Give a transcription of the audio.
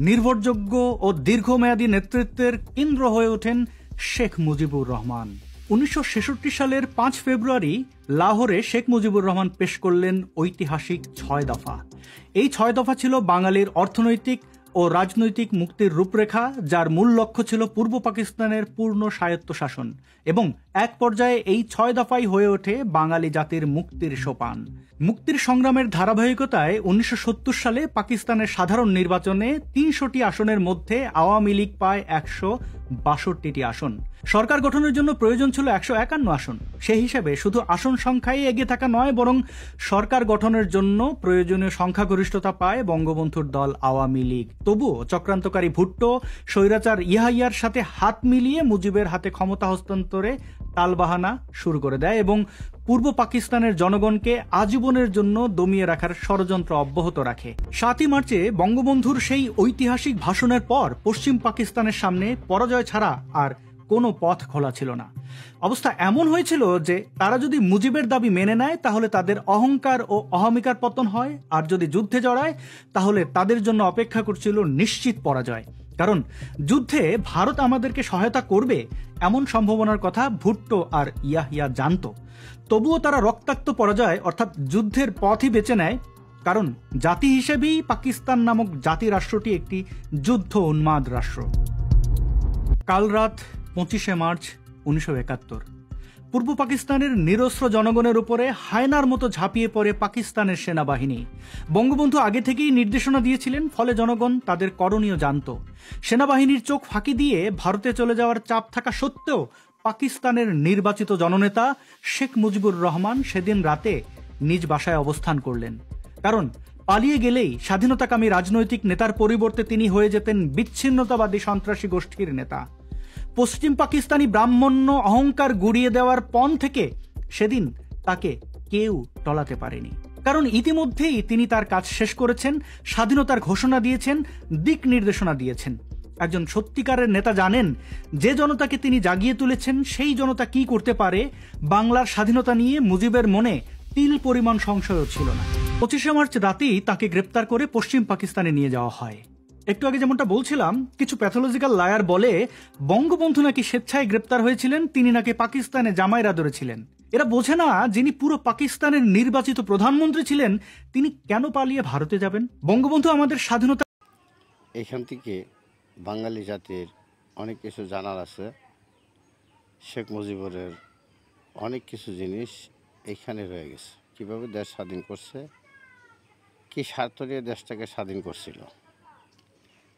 নির্ভরযোগ্য ও দীর্ঘমেয়াদী নেতৃত্বের কেন্দ্র হয়ে ওঠেন শেখ মুজিবুর রহমান। 1966 সালের 5 ফেব্রুয়ারি লাহোরে শেখ মুজিবুর রহমান পেশ করলেন ঐতিহাসিক 6 দফা। এই 6 দফা ছিল বাঙালির অর্থনৈতিক ও রাজনৈতিক মুক্তির রূপরেখা, যার মূল লক্ষ্য ছিল পূর্ব পাকিস্তানের পূর্ণ স্বায়ত্তশাসন, এবং এক পর্যায়ে এই 6 দফাই হয়ে ওঠে বাঙালি জাতির মুক্তির সোপান। মুক্তির সংগ্রামের ধারাবাহিকতায় 1970 সালে পাকিস্তানের সাধারণ নির্বাচনে 300টি আসনের মধ্যে আওয়ামী লীগ পায় 162টি আসন। সরকার গঠনের জন্য প্রয়োজন ছিল 151 আসন। সেই হিসেবে শুধু আসন সংখ্যায় এগিয়ে থাকা নয়, বরং সরকার গঠনের জন্য প্রয়োজনীয় সংখ্যাগরিষ্ঠতা পায় বঙ্গবন্ধুর দল আওয়ামী লীগ। তবুও চক্রান্তকারী ভুট্টো স্বৈরাচার ইয়াহিয়ার সাথে হাত মিলিয়ে মুজিবের হাতে ক্ষমতা হস্তান্তরে তালবাহানা শুরু করে দেয় এবং পূর্ব পাকিস্তানের জনগণকে আজীবনের জন্য দমিয়ে রাখার ষড়যন্ত্র অব্যাহত রাখে। 7ই মার্চে বঙ্গবন্ধুর সেই ঐতিহাসিক ভাষণের পর পশ্চিম পাকিস্তানের সামনে পরাজয় ছাড়া আর কোনো পথ খোলা ছিল না। অবস্থা এমন হয়েছিল যে তারা যদি মুজিবের দাবি মেনে নেয় তাহলে তাদের অহংকার ও অহমিকার পতন হয়, আর যদি যুদ্ধে জড়ায় তাহলে তাদের জন্য অপেক্ষা করছিল নিশ্চিত পরাজয়। কারণ যুদ্ধে ভারত আমাদেরকে সহায়তা করবে এমন সম্ভাবনার কথা ভুট্টো আর ইয়াহিয়া জানত। তবুও তারা রক্তাক্ত পরাজয় অর্থাৎ যুদ্ধের পথই বেছে নেয়, কারণ জাতি হিসেবেই পাকিস্তান নামক জাতি রাষ্ট্রটি একটি যুদ্ধ উন্মাদ রাষ্ট্র। কাল রাত 25শে মার্চ 1971 পূর্ব পাকিস্তানের নিরস্ত্র জনগণের উপরে হায়নার মতো ঝাঁপিয়ে পড়ে পাকিস্তানের সেনাবাহিনী। বঙ্গবন্ধু আগে থেকেই নির্দেশনা দিয়েছিলেন, ফলে জনগণ তাদের করণীয় জানত। সেনাবাহিনীর চোখ ফাঁকি দিয়ে ভারতে চলে যাওয়ার চাপ থাকা সত্ত্বেও পাকিস্তানের নির্বাচিত জননেতা শেখ মুজিবুর রহমান সেদিন রাতে নিজ বাসায় অবস্থান করলেন। কারণ পালিয়ে গেলেই স্বাধীনতাকামী রাজনৈতিক নেতার পরিবর্তে তিনি হয়ে যেতেন বিচ্ছিন্নতাবাদী সন্ত্রাসী গোষ্ঠীর নেতা। পশ্চিম পাকিস্তানি ব্রাহ্মণ্য অহংকার গুড়িয়ে দেওয়ার পণ থেকে সেদিন তাকে কেউ টলাতে পারেনি। কারণ ইতিমধ্যেই তিনি তার কাজ শেষ করেছেন, স্বাধীনতার ঘোষণা দিয়েছেন, দিক নির্দেশনা দিয়েছেন। একজন সত্যিকারের নেতা জানেন যে জনতাকে তিনি জাগিয়ে তুলেছেন সেই জনতা কি করতে পারে। বাংলার স্বাধীনতা নিয়ে মুজিবের মনে তিল পরিমাণ সংশয়ও ছিল না। 25শে মার্চ রাতেই তাকে গ্রেপ্তার করে পশ্চিম পাকিস্তানে নিয়ে যাওয়া হয়। একটু আগে যেমনটা বলছিলাম, কিছু প্যাথোলজিক্যাল লায়ার বলে বঙ্গবন্ধু নাকি স্বেচ্ছায় গ্রেপ্তার হয়েছিলেন, তিনি নাকি পাকিস্তানে জামাইয়ের আদরে ছিলেন। এরা বোঝে না যিনি পুরো পাকিস্তানের নির্বাচিত প্রধানমন্ত্রী ছিলেন তিনি কেন পালিয়ে ভারতে যাবেন। বঙ্গবন্ধু আমাদের স্বাধীনতা। এখান থেকে বাঙালি জাতির অনেক কিছু জানার আছে। শেখ মুজিবুরের অনেক কিছু জিনিস এইখানে রয়ে গেছে। কীভাবে দেশ স্বাধীন করছে, কী স্বার্থ নিয়ে দেশটাকে স্বাধীন করছিল।